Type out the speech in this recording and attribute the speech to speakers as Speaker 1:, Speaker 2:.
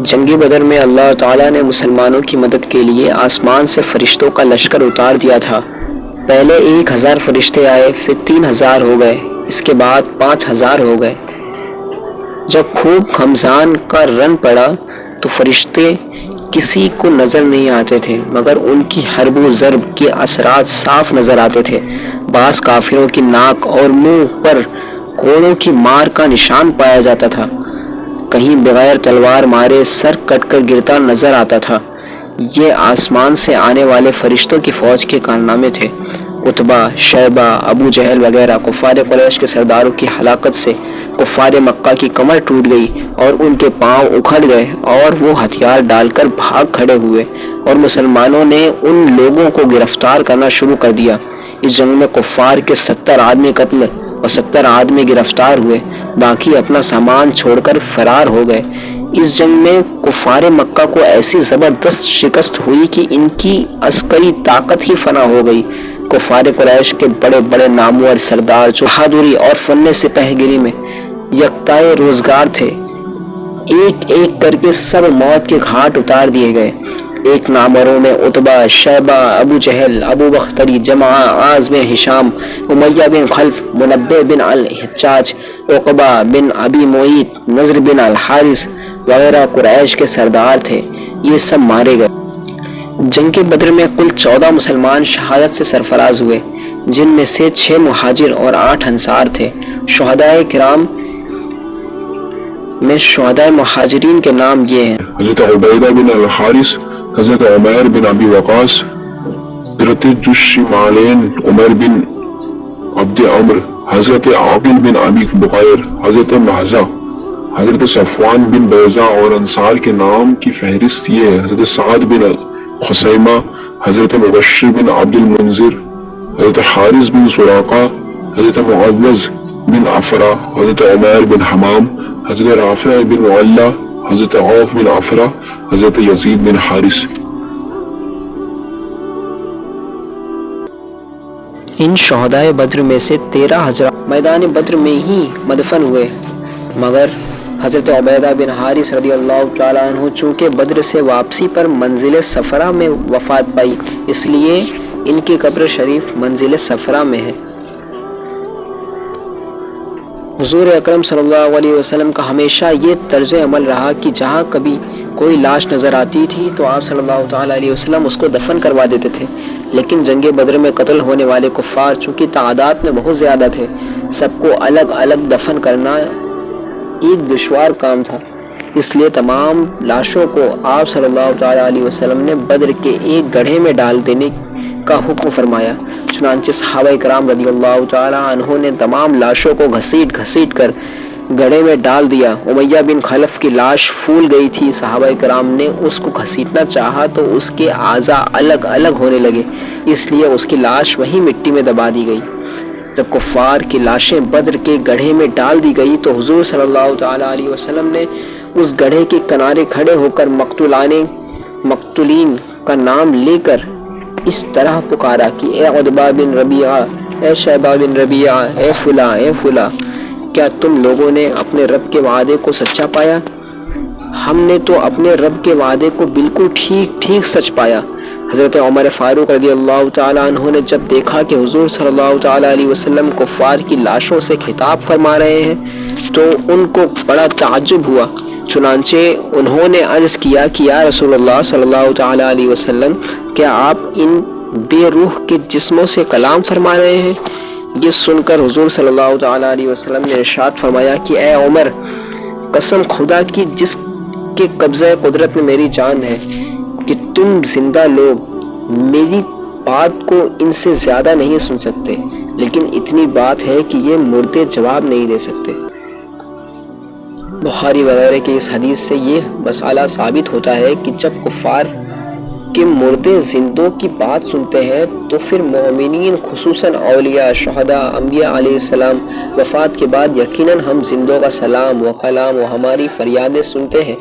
Speaker 1: جنگ بدر میں اللہ تعالیٰ نے مسلمانوں کی مدد کے لیے آسمان سے فرشتوں کا لشکر اتار دیا تھا۔ پہلے 1000 فرشتے آئے، پھر 3000 ہو گئے، اس کے بعد 5000 ہو گئے۔ جب خوب خمزان کا رن پڑا تو فرشتے کسی کو نظر نہیں آتے تھے، مگر ان کی حرب و ضرب کے اثرات صاف نظر آتے تھے۔ بعض کافروں کی ناک اور منہ پر کوڑوں کی مار کا نشان پایا جاتا تھا، کہیں بغیر تلوار مارے سر کٹ کر گرتا نظر آتا تھا۔ یہ آسمان سے آنے والے فرشتوں کی فوج کے کارنامے تھے۔ عتبہ، شیبہ، ابو جہل وغیرہ کفار قریش کے سرداروں کی ہلاکت سے کفار مکہ کی کمر ٹوٹ گئی اور ان کے پاؤں اکھڑ گئے اور وہ ہتھیار ڈال کر بھاگ کھڑے ہوئے، اور مسلمانوں نے ان لوگوں کو گرفتار کرنا شروع کر دیا۔ اس جنگ میں کفار کے 70 آدمی قتل اور 70 آدمی گرفتار ہوئے، باقی اپنا سامان چھوڑ کر فرار ہو گئے۔ اس جنگ میں کفار مکہ کو ایسی زبردست شکست ہوئی کہ ان کی عسکری طاقت ہی فنا ہو گئی۔ کفار قریش کے بڑے بڑے نامور سردار جو بہادری اور فن سپہ گیری میں یکتائے روزگار تھے، ایک ایک کر کے سب موت کے گھاٹ اتار دیے گئے۔ ایک ناموروں میں عتبہ، شیبہ، ابو جہل، ابو بختری، جمعہ، عاص بن ہشام، امیہ بن خلف، منبع بن الحجاج، عقبہ بن ابی معیط، نضر بن الحارث وغیرہ قریش کے سردار تھے، یہ سب مارے گئے۔ جنگ بدر میں کل 14 مسلمان شہادت سے سرفراز ہوئے، جن میں سے 6 مہاجر اور 8 انصار تھے۔ شہدائے کرام میں شہدائے مہاجرین کے نام یہ ہیں:
Speaker 2: حضرت عبیدہ بن الحارث، حضرت عمیر بن ابی وقاص، حضرت جشمالین عمر بن عبد عمر، حضرت عاقل بن ابی بقیر، حضرت محزہ، حضرت صفوان بن بیضہ۔ اور انصار کے نام کی فہرست یہ ہے: حضرت سعد بن خسیمہ، حضرت مبشر بن عبد المنذر، حضرت حارث بن سراقہ، حضرت معوذ بن عفرہ، حضرت عمیر بن حمام، حضرت رافع بن معلہ، حضرت عوف بن عفرہ، حضرت یزید بن حارث۔
Speaker 1: ان شہدائے بدر میں سے 13 حضرات میدان بدر میں ہی مدفن ہوئے، مگر حضرت عبیدہ بن حارث رضی اللہ تعالیٰ عنہ چونکہ بدر سے واپسی پر منزل صفرا میں وفات پائی، اس لیے ان کی قبر شریف منزل صفرا میں ہے۔ حضور اکرم صلی اللہ علیہ وسلم کا ہمیشہ یہ طرز عمل رہا کہ جہاں کبھی کوئی لاش نظر آتی تھی تو آپ صلی اللہ تعالیٰ علیہ وسلم اس کو دفن کروا دیتے تھے، لیکن جنگ بدر میں قتل ہونے والے کفار چونکہ تعداد میں بہت زیادہ تھے، سب کو الگ الگ دفن کرنا ایک دشوار کام تھا، اس لیے تمام لاشوں کو آپ صلی اللہ تعالیٰ علیہ وسلم نے بدر کے ایک گڑھے میں ڈال دینے کا حکم فرمایا۔ چنانچہ صحابہ کرام رضی اللہ تعالیٰ عنہ نے تمام لاشوں کو گھسیٹ گھسیٹ کر گڑھے میں ڈال دیا۔ امیہ بن خلف کی لاش پھول گئی تھی، صحابہ کرام نے اس کو گھسیٹنا چاہا تو اس کے اعضاء الگ الگ ہونے لگے، اس لیے اس کی لاش وہیں مٹی میں دبا دی گئی۔ جب کفار کی لاشیں بدر کے گڑھے میں ڈال دی گئی تو حضور صلی اللہ تعالیٰ علیہ وسلم نے اس گڑھے کے کنارے کھڑے ہو کر مقتولین کا نام لے کر اس طرح پکارا کہ اے عتبہ بن ربیعہ، اے شیبہ بن ربیعہ، اے فلاں اے فلاں، کیا تم لوگوں نے اپنے رب کے وعدے کو سچا پایا؟ ہم نے تو اپنے رب کے وعدے کو بالکل ٹھیک ٹھیک سچ پایا۔ حضرت عمر فاروق رضی اللہ تعالیٰ عنہ نے جب دیکھا کہ حضور صلی اللہ تعالیٰ علیہ وسلم کفار کی لاشوں سے خطاب فرما رہے ہیں تو ان کو بڑا تعجب ہوا، چنانچہ انہوں نے عرض کیا کہ یا رسول اللہ صلی اللہ تعالیٰ علیہ وسلم، کیا آپ ان بے روح کے جسموں سے کلام فرما رہے ہیں؟ یہ سن کر حضور صلی اللہ تعالیٰ علیہ وسلم نے ارشاد فرمایا کہ اے عمر، قسم خدا کی جس کے قبضہ قدرت میں میری جان ہے کہ تم زندہ لوگ میری بات کو ان سے زیادہ نہیں سن سکتے، لیکن اتنی بات ہے کہ یہ مردے جواب نہیں دے سکتے۔ بخاری وغیرہ کی اس حدیث سے یہ مسئلہ ثابت ہوتا ہے کہ جب کفار کے مردے زندوں کی بات سنتے ہیں تو پھر مومنین خصوصاً اولیاء، شہداء، انبیاء علیہ السلام وفات کے بعد یقیناً ہم زندوں کا سلام و کلام و ہماری فریادیں سنتے ہیں۔